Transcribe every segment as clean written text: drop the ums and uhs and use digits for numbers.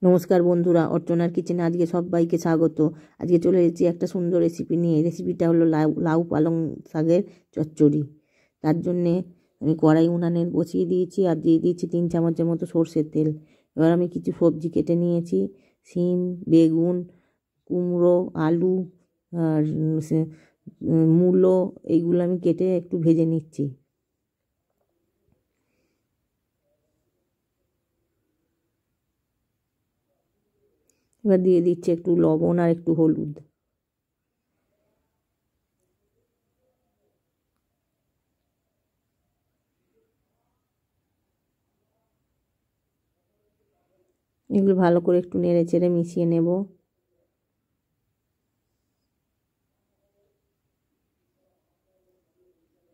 নমস্কার বন্ধুরা, অর্চনার কিচেনে আজকে সবাইকে স্বাগত। আজকে চলে এসেছি একটা সুন্দর রেসিপি নিয়ে। রেসিপিটা হলো লাউ লাউ পালং শাকের চচ্চড়ি। তার জন্যে আমি কড়াই উনানে বসিয়ে দিয়েছি আর দিয়ে দিয়েছি 3 চামচের মতো সর্ষের তেল। এবার আমি কিছু সবজি কেটে নিয়েছি, শিম, বেগুন, কুমড়ো, আলু আর মূলো, এইগুলো আমি কেটে একটু ভেজে নিচ্ছি। এবার দিয়ে দিচ্ছি একটু লবণ আর একটু হলুদ। এগুলো ভালো করে একটু নেড়ে চেড়ে মিশিয়ে নেব।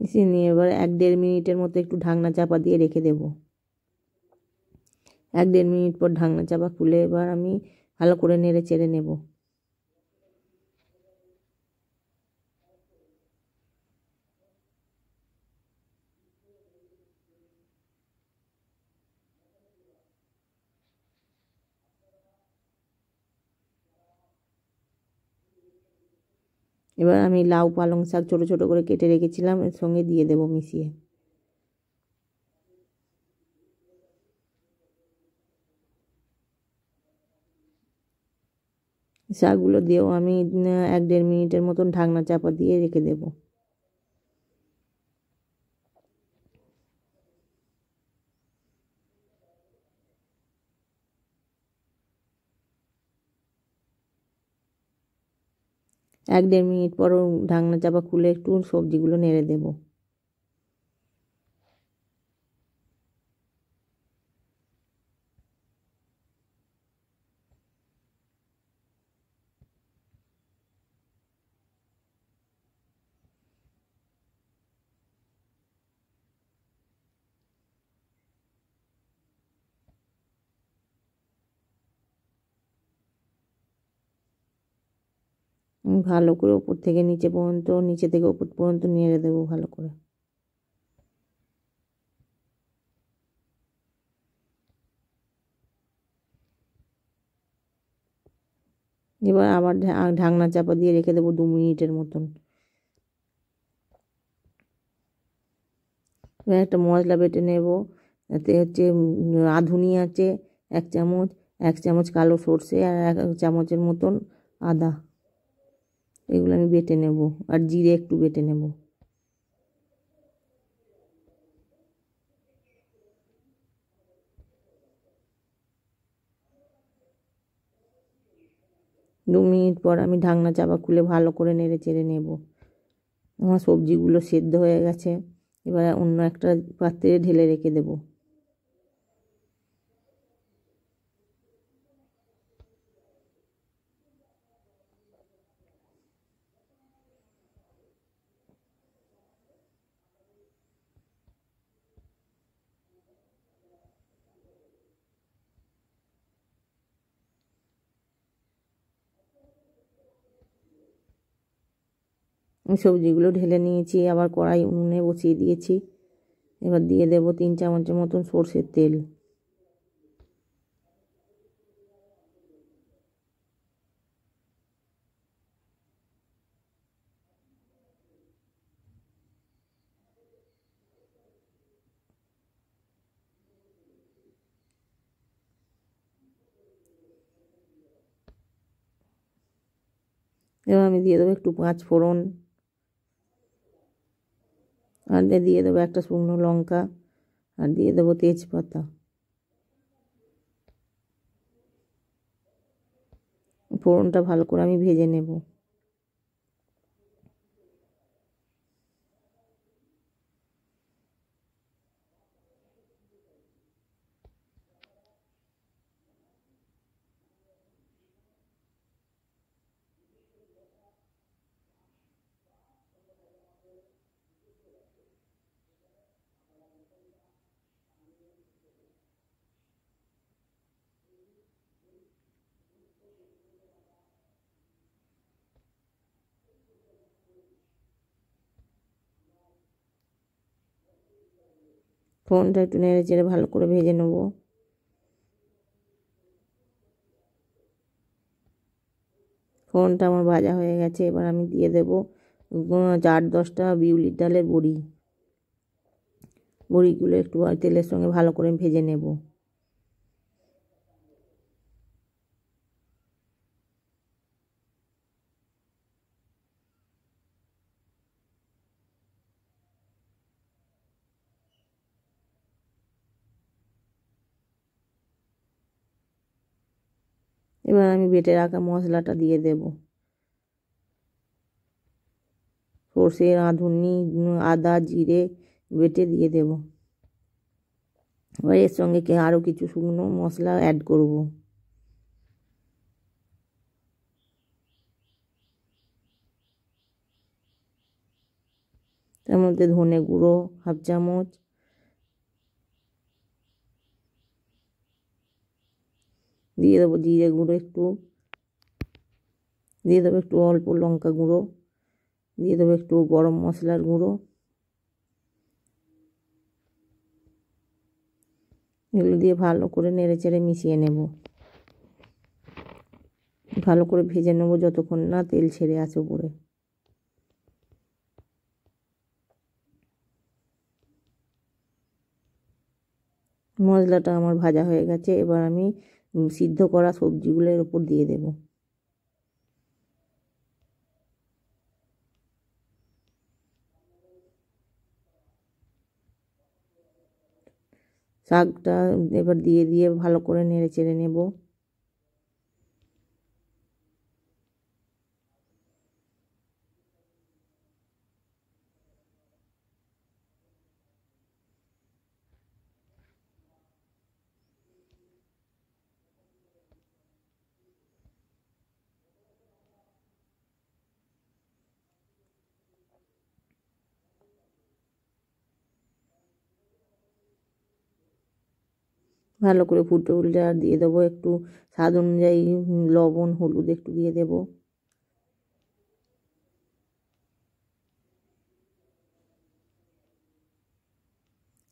মিশিয়ে নিয়ে এবার 1-1.5 মিনিটের মতো একটু ঢাকনা চাপা দিয়ে রেখে দেব। 1-1.5 মিনিট পর ঢাকনা চাপা খুলে এবার আমি ভালো করে নেড়ে চেড়ে নেব। এবার আমি লাউ পালং শাক ছোট ছোট করে কেটে রেখেছিলাম, এর সঙ্গে দিয়ে দেব মিশিয়ে। শাকগুলো দিয়েও আমি 1-1.5 মিনিটের মতন ঢাকনা চাপা দিয়ে রেখে দেব। এক দেড় মিনিট পর ঢাকনা চাপা খুলে একটু সবজিগুলো নেড়ে দেব। ভালো করে ওপর থেকে নিচে পর্যন্ত, নিচে থেকে ওপর পর্যন্ত নেড়ে দেবো ভালো করে। এবার আবার ঢাকনা চাপা দিয়ে রেখে দেবো 2 মিনিটের মতন। এবার একটা মশলা বেটে নেব। তাতে হচ্ছে রাঁধুনি আছে 1 চামচ, 1 চামচ কালো সর্ষে আর 1 চামচের মতন আদা, এগুলো আমি বেটে নেব। আর জিরে একটু বেটে নেব। 2 মিনিট পর আমি ঢাকনা চাপা খুলে ভালো করে নেড়ে চেড়ে নেব। আমার সবজিগুলো সেদ্ধ হয়ে গেছে। এবার অন্য একটা পাত্রে ঢেলে রেখে দেব। আমি সবজিগুলো ঢেলে নিয়েছি, আবার কড়াই উনুনে বসিয়ে দিয়েছি। এবার দিয়ে দেব 3 চামচের মতন সর্ষের তেল। এবার আমি দিয়ে দেবো একটু 5 ফোড়ন, আর দিয়ে দেবো একটা শুকনো লঙ্কা, আর দিয়ে দেবো তেজপাতা। ফোড়নটা ভালো করে আমি ভেজে নেব। ফোড়নটা একটু নেড়ে চেড়ে ভালো করে ভেজে নেব। ফোড়নটা আমার ভাজা হয়ে গেছে, এবার আমি দিয়ে দেবো 8-10টা বিউলির ডালের বড়ি। বড়িগুলো একটু তেলের সঙ্গে ভালো করে ভেজে নেব। এবার আমি বেটে রাখা মশলাটা দিয়ে দেব। সর্ষে, রাঁধুনি, আদা, জিরে বেটে দিয়ে দেব। এবার এর সঙ্গে আরও কিছু শুকনো মশলা অ্যাড করব। তার মধ্যে ধনে গুঁড়ো 1/2 চামচ, দিয়ে দেবো জিরে গুঁড়ো একটু, দিয়ে দেবো একটু অল্প লঙ্কা গুঁড়ো, দিয়ে দেবো একটু গরম মশলার গুঁড়ো। এগুলো দিয়ে ভালো করে নেড়ে চেড়ে মিশিয়ে নেব। ভালো করে ভেজে নেব যতক্ষণ না তেল ছেড়ে আসে উপরে। মশলাটা আমার ভাজা হয়ে গেছে, এবার আমি সিদ্ধ করা সবজিগুলোর উপর দিয়ে দেব। শাকটা এবার দিয়ে দিয়ে ভালো করে নেড়ে চেড়ে নেব। ভালো করে ফুটে উঠলে আর দিয়ে দেবো একটু স্বাদ অনুযায়ী লবণ, হলুদ একটু দিয়ে দেবো।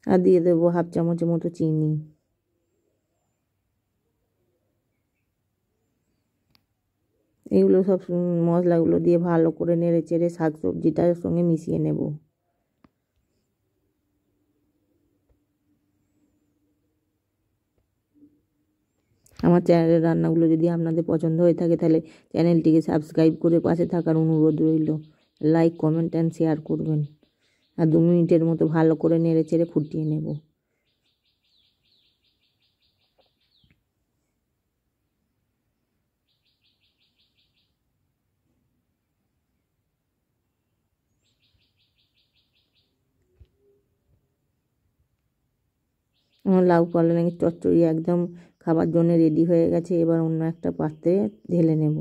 আর দিয়ে দেবো 1/2 চামচের মতো চিনি। এগুলো সব মশলাগুলো দিয়ে ভালো করে নেড়ে চেড়ে শাক সবজিটার সঙ্গে মিশিয়ে নেব। আমার চ্যানেলের রান্নাগুলো যদি আপনাদের পছন্দ হয়ে থাকে তাহলে চ্যানেলটিকে সাবস্ক্রাইব করে পাশে থাকার অনুরোধ রইল। লাইক, কমেন্ট অ্যান্ড শেয়ার করবেন। আর 2 মিনিটের মতো ভালো করে নেড়ে চেড়ে ফুটিয়ে নেব। আমার লাউ পালঙের চচ্চড়ি একদম খাবার জন্য রেডি হয়ে গেছে। এবার অন্য একটা পাত্রে ঢেলে নেব।